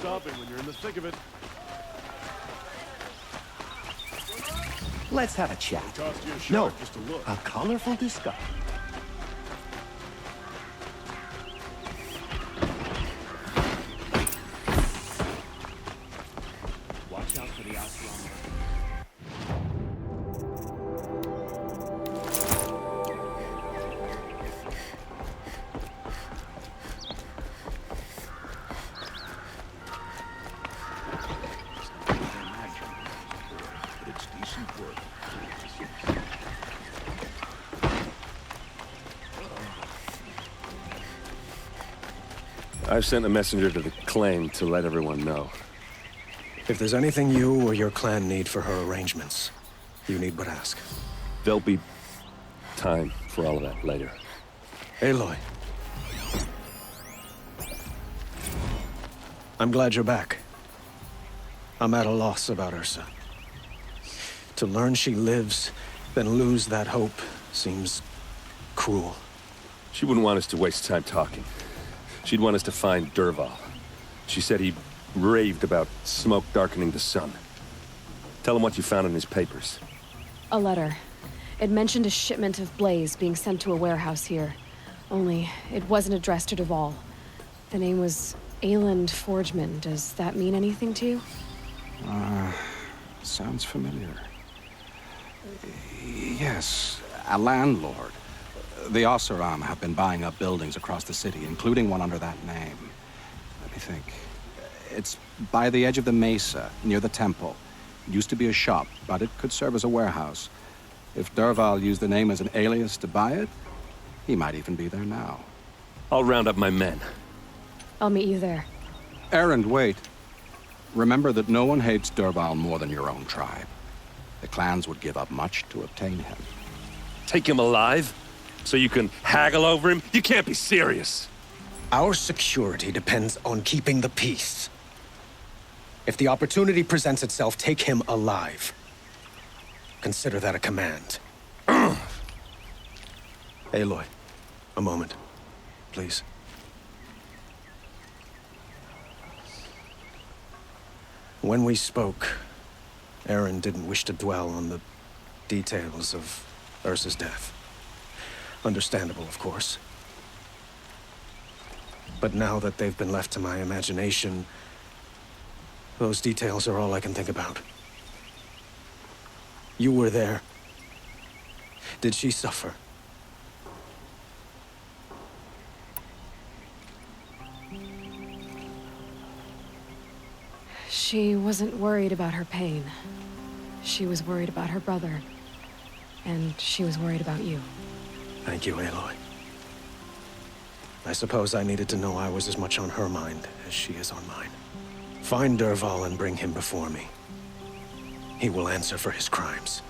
stopping when you're in the thick of it. Let's have a chat. Cost you a shot No, just to look. a colorful discussion. Watch out for the Aslan. I've sent a messenger to the claim to let everyone know. If there's anything you or your clan need for her arrangements, you need but ask. There'll be time for all of that later. Aloy. I'm glad you're back. I'm at a loss about Ursa. To learn she lives, then lose that hope, seems cruel. She wouldn't want us to waste time talking. She'd want us to find Dervahl. She said he raved about smoke darkening the sun. Tell him what you found in his papers. A letter. It mentioned a shipment of blaze being sent to a warehouse here. Only, it wasn't addressed to Dervahl. The name was Ayland Forgeman. Does that mean anything to you? Sounds familiar. Yes, a landlord. The Oseram have been buying up buildings across the city, including one under that name. Let me think. It's by the edge of the mesa, near the temple. It used to be a shop, but it could serve as a warehouse. If Dervahl used the name as an alias to buy it, he might even be there now. I'll round up my men. I'll meet you there. Erend, wait. Remember that no one hates Dervahl more than your own tribe. The clans would give up much to obtain him. Take him alive? So you can haggle over him? You can't be serious. Our security depends on keeping the peace. If the opportunity presents itself, take him alive. Consider that a command. Aloy, a moment, please. When we spoke, Aaron didn't wish to dwell on the details of Ursa's death. Understandable, of course. But now that they've been left to my imagination, those details are all I can think about. You were there. Did she suffer? She wasn't worried about her pain. She was worried about her brother. And she was worried about you. Thank you, Aloy. I suppose I needed to know I was as much on her mind as she is on mine. Find Dervahl and bring him before me. He will answer for his crimes.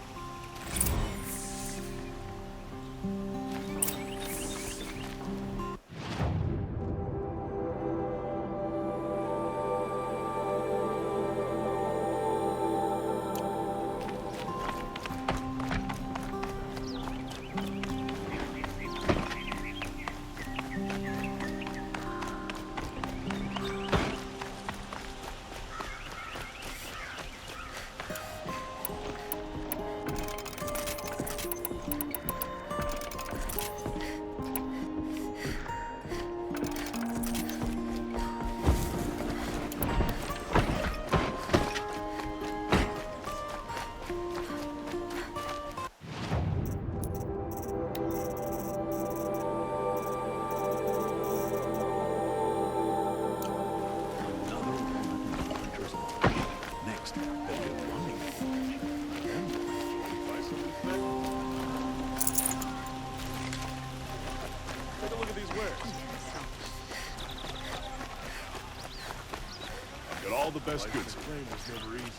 All the best goods. Claim was never easy.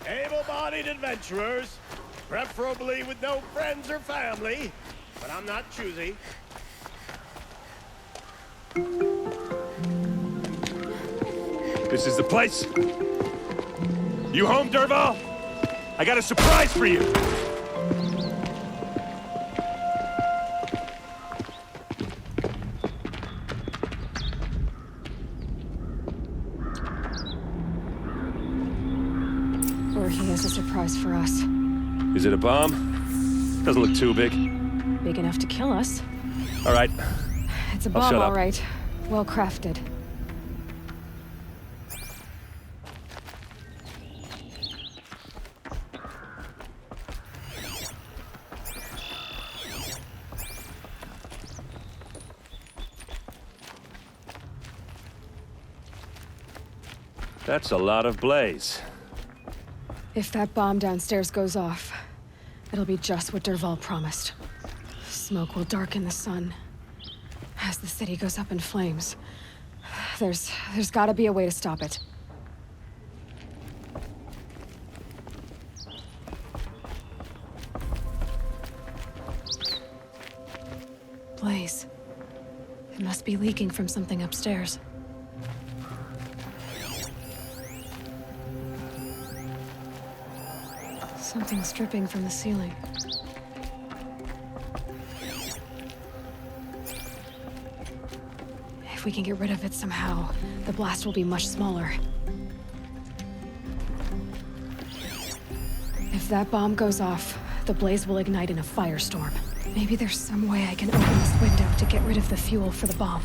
Able-bodied adventurers, preferably with no friends or family, but I'm not choosy. This is the place. You home, Dervahl? I got a surprise for you. has a surprise for us. Is it a bomb? Doesn't look too big. Big enough to kill us. All right. It's a I'll bomb, shut up. all right. Well crafted. That's a lot of blaze. If that bomb downstairs goes off, it'll be just what Dervahl promised. Smoke will darken the sun as the city goes up in flames. There's gotta be a way to stop it. Blaze. It must be leaking from something upstairs. Something's dripping from the ceiling. If we can get rid of it somehow, the blast will be much smaller. If that bomb goes off, the blaze will ignite in a firestorm. Maybe there's some way I can open this window to get rid of the fuel for the bomb.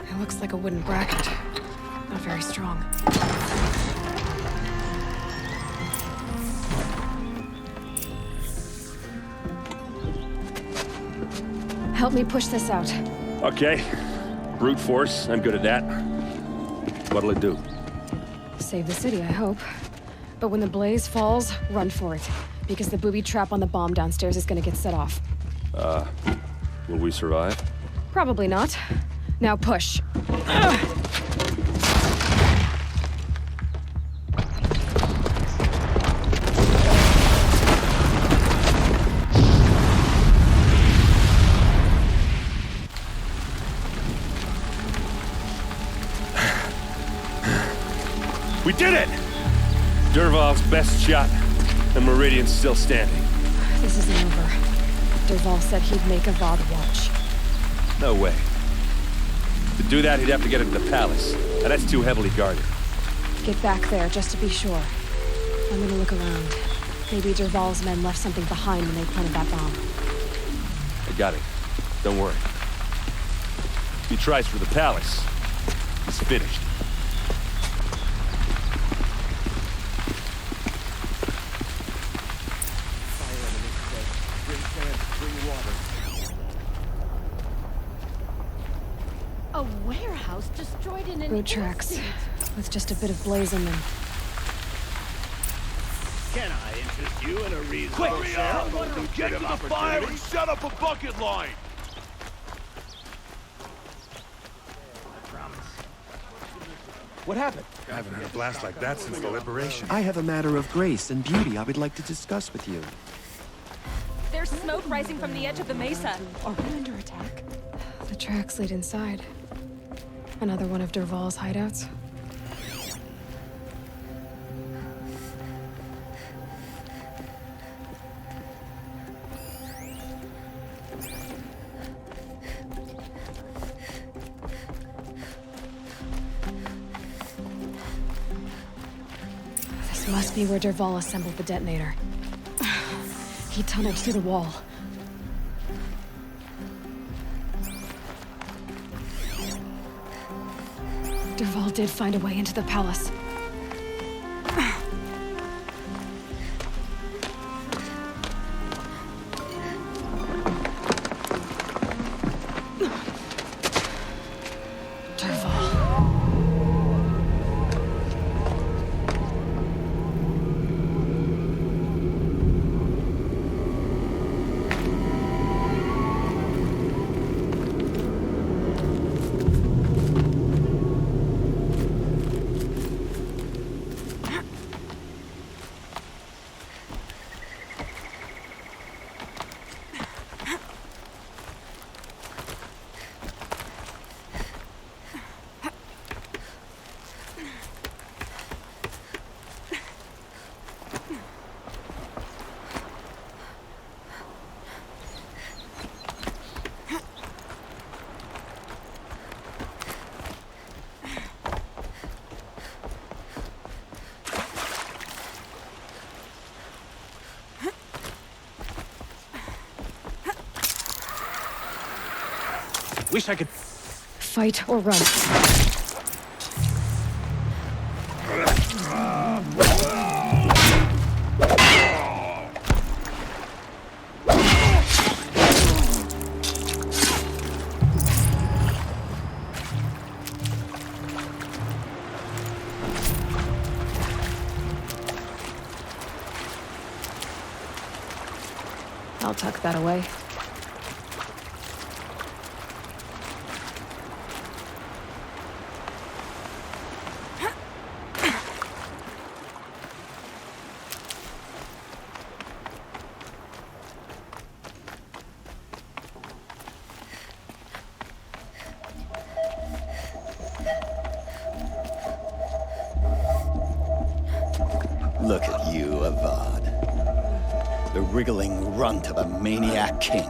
It looks like a wooden bracket. Not very strong. Help me push this out. Okay. Brute force, I'm good at that. What'll it do? Save the city, I hope. But when the blaze falls, run for it. Because the booby trap on the bomb downstairs is gonna get set off. Will we survive? Probably not. Now push. We did it! Dervahl's best shot, and Meridian's still standing. This isn't over. Dervahl said he'd make a VOD watch. No way. To do that, he'd have to get into the palace, and that's too heavily guarded. Get back there, just to be sure. I'm gonna look around. Maybe Dervahl's men left something behind when they planted that bomb. I got it. Don't worry. If he tries for the palace, he's finished. A warehouse destroyed in an Boot tracks, instant. with just a bit of blaze in them. Can I interest you in a reasonable Hurry share up! of a Get lucrative to the fire and opportunity? set up a bucket line! What happened? I haven't had a blast like that since the liberation. I have a matter of grace and beauty I would like to discuss with you. There's smoke rising from the edge of the mesa. Are we under attack? The tracks lead inside. Another one of Dervahl's hideouts. This must be where Dervahl assembled the detonator. He tunneled through the wall. Dervahl did find a way into the palace. Dervahl. Wish I could... Fight or run. I'll tuck that away. Look at you, Avad. The wriggling runt of a maniac king.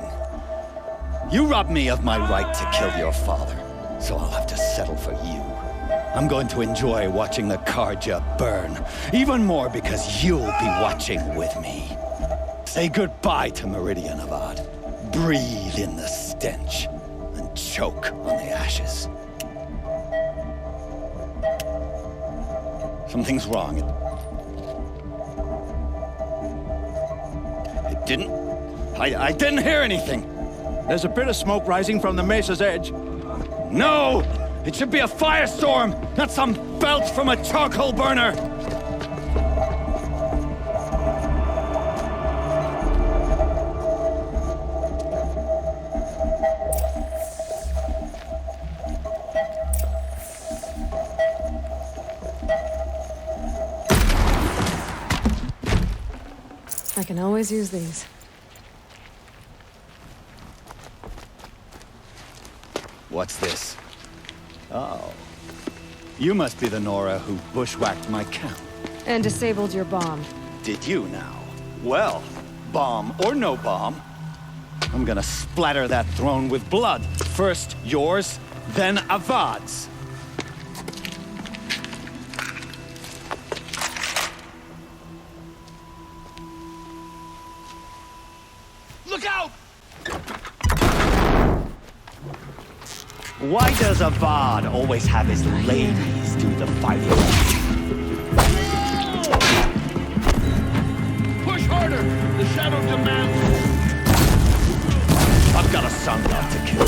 You robbed me of my right to kill your father, so I'll have to settle for you. I'm going to enjoy watching the Karja burn, even more because you'll be watching with me. Say goodbye to Meridian, Avad. Breathe in the stench, and choke on the ashes. Something's wrong. I didn't hear anything. There's a bit of smoke rising from the mesa's edge. No! It should be a firestorm, not some belch from a charcoal burner! I can always use these. What's this? Oh. You must be the Nora who bushwhacked my camp. And disabled your bomb. Did you now? Well, bomb or no bomb, I'm gonna splatter that throne with blood. First yours, then Avad's. Look out! Why does Avad always have his ladies do the fighting? Push harder! The shadow demands... I've got a son god to kill.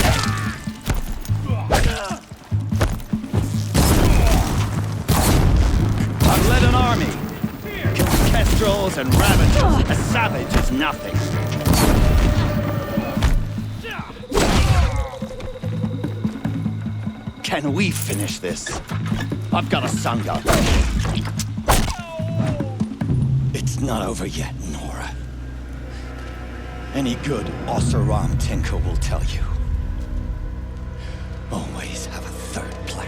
I've led an army. Killed kestrels and ravagers. As savage as nothing. Can we finish this? I've got a son god. It's not over yet, Nora. Any good Oseram tinker will tell you. Always have a third plan.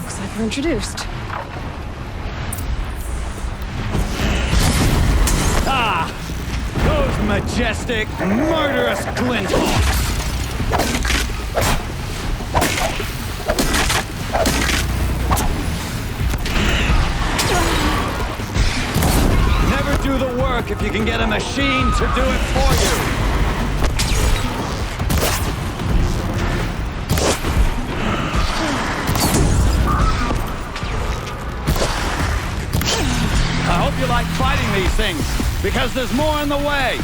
Looks like we're introduced. Ah! Those majestic, murderous glinthawks! Never do the work if you can get a machine to do it for you! I hope you like fighting these things, because there's more in the way!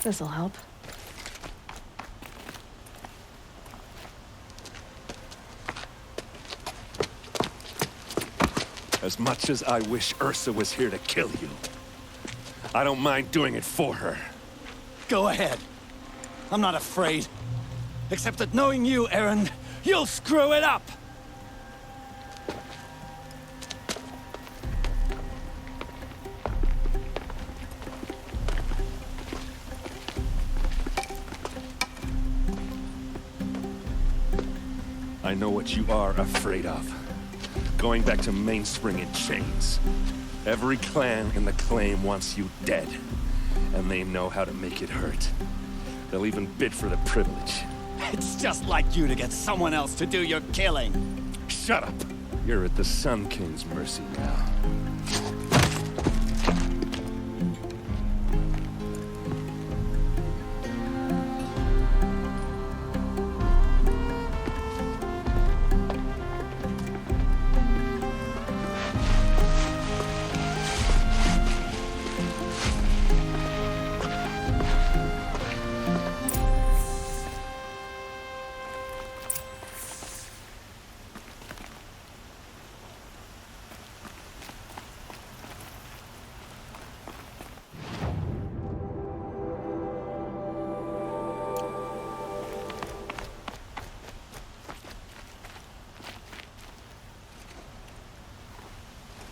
This'll help. As much as I wish Ursa was here to kill you, I don't mind doing it for her. Go ahead. I'm not afraid. Except that knowing you, Aaron, you'll screw it up! I know what you are afraid of. Going back to Mainspring in chains. Every clan in the claim wants you dead. And they know how to make it hurt. They'll even bid for the privilege. It's just like you to get someone else to do your killing. Shut up! You're at the Sun King's mercy now.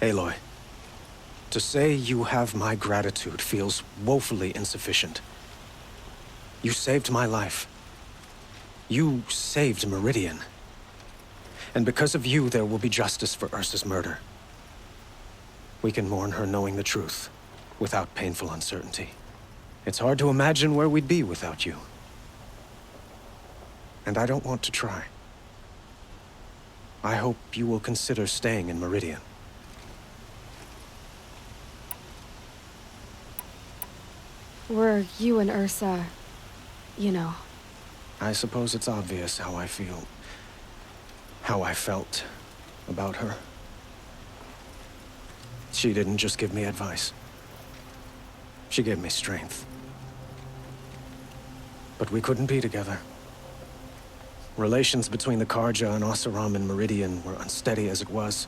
Aloy, to say you have my gratitude feels woefully insufficient. You saved my life. You saved Meridian. And because of you, there will be justice for Ursa's murder. We can mourn her knowing the truth, without painful uncertainty. It's hard to imagine where we'd be without you. And I don't want to try. I hope you will consider staying in Meridian. Were you and Ursa, you know? I suppose it's obvious how I feel. How I felt about her. She didn't just give me advice. She gave me strength. But we couldn't be together. Relations between the Karja and Oseram and Meridian were unsteady as it was.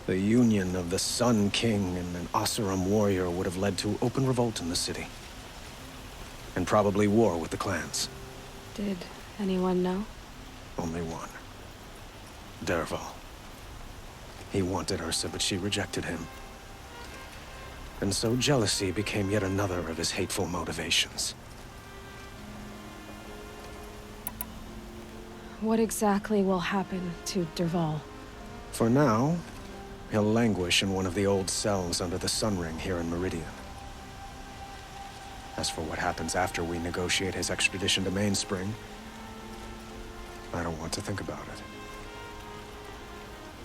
The union of the Sun King and an Oseram warrior would have led to open revolt in the city. And probably war with the clans. Did anyone know? Only one. Dervahl. He wanted Ursa, but she rejected him. And so jealousy became yet another of his hateful motivations. What exactly will happen to Dervahl? For now, he'll languish in one of the old cells under the Sun Ring here in Meridian. As for what happens after we negotiate his extradition to Mainspring, I don't want to think about it.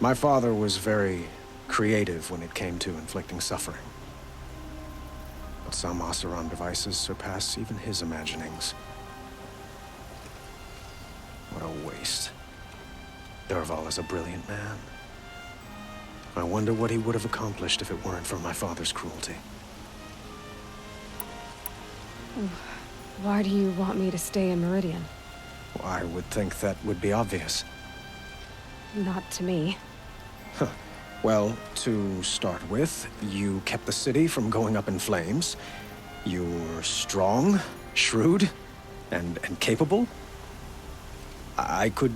My father was very creative when it came to inflicting suffering. But some Oseram devices surpass even his imaginings. What a waste. Dervahl is a brilliant man. I wonder what he would have accomplished if it weren't for my father's cruelty. Why do you want me to stay in Meridian? Well, I would think that would be obvious. Not to me. Huh. Well, to start with, you kept the city from going up in flames. You were strong, shrewd, and capable. I could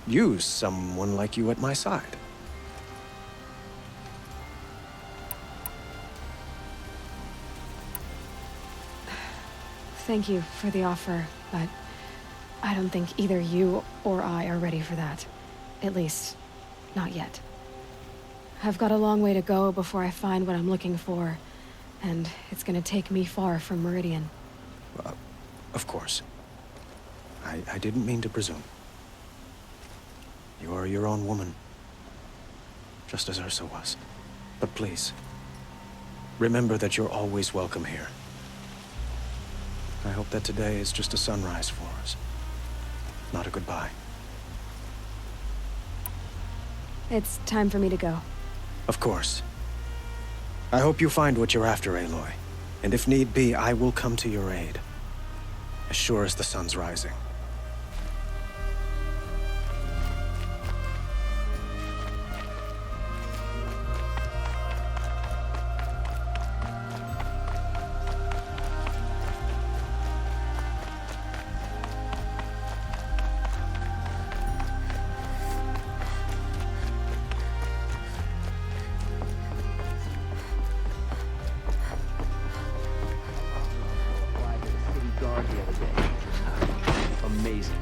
use someone like you at my side. Thank you for the offer, but I don't think either you or I are ready for that. At least, not yet. I've got a long way to go before I find what I'm looking for, and it's gonna take me far from Meridian. Of course. I didn't mean to presume. You are your own woman, just as Ursa was. But please, remember that you're always welcome here. I hope that today is just a sunrise for us, not a goodbye. It's time for me to go. Of course. I hope you find what you're after, Aloy. And if need be, I will come to your aid. As sure as the sun's rising. Amazing.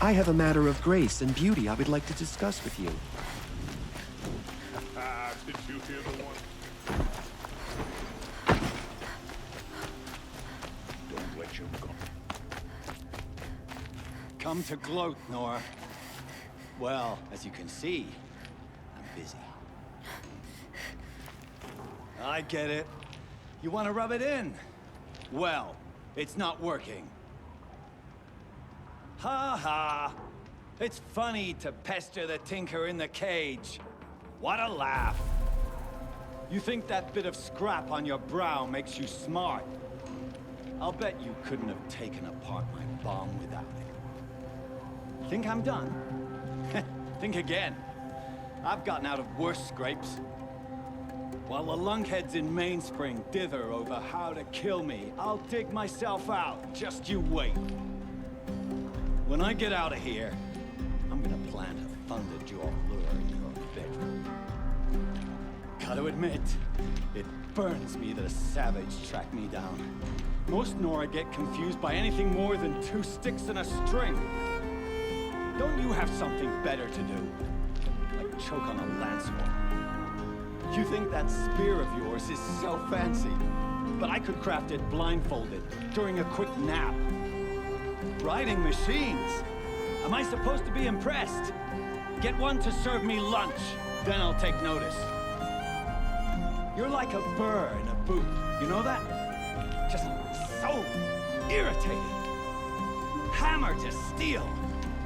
I have a matter of grace and beauty I would like to discuss with you. Did you hear the one? Don't let you go. Come to gloat, Nora. Well, as you can see, I'm busy. I get it. You want to rub it in? Well, it's not working. Ha ha! It's funny to pester the tinker in the cage. What a laugh. You think that bit of scrap on your brow makes you smart? I'll bet you couldn't have taken apart my bomb without it. Think I'm done? Think again. I've gotten out of worse scrapes. While the lunkheads in Mainspring dither over how to kill me, I'll dig myself out. Just you wait. When I get out of here, I'm gonna plant a thunder-jaw lure in your bedroom. Gotta admit, it burns me that a savage tracked me down. Most Nora get confused by anything more than 2 sticks and a string. Don't you have something better to do? Like choke on a lance horn. You think that spear of yours is so fancy, but I could craft it blindfolded during a quick nap. Riding machines? Am I supposed to be impressed? Get one to serve me lunch, then I'll take notice. You're like a burr in a boot, you know that? Just so irritating. Hammer to steel.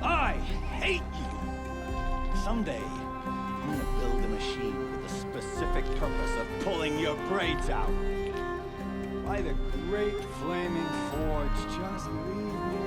I hate you. Someday, I'm gonna build a machine with the specific purpose of pulling your braids out. By the great flaming forge, just leave me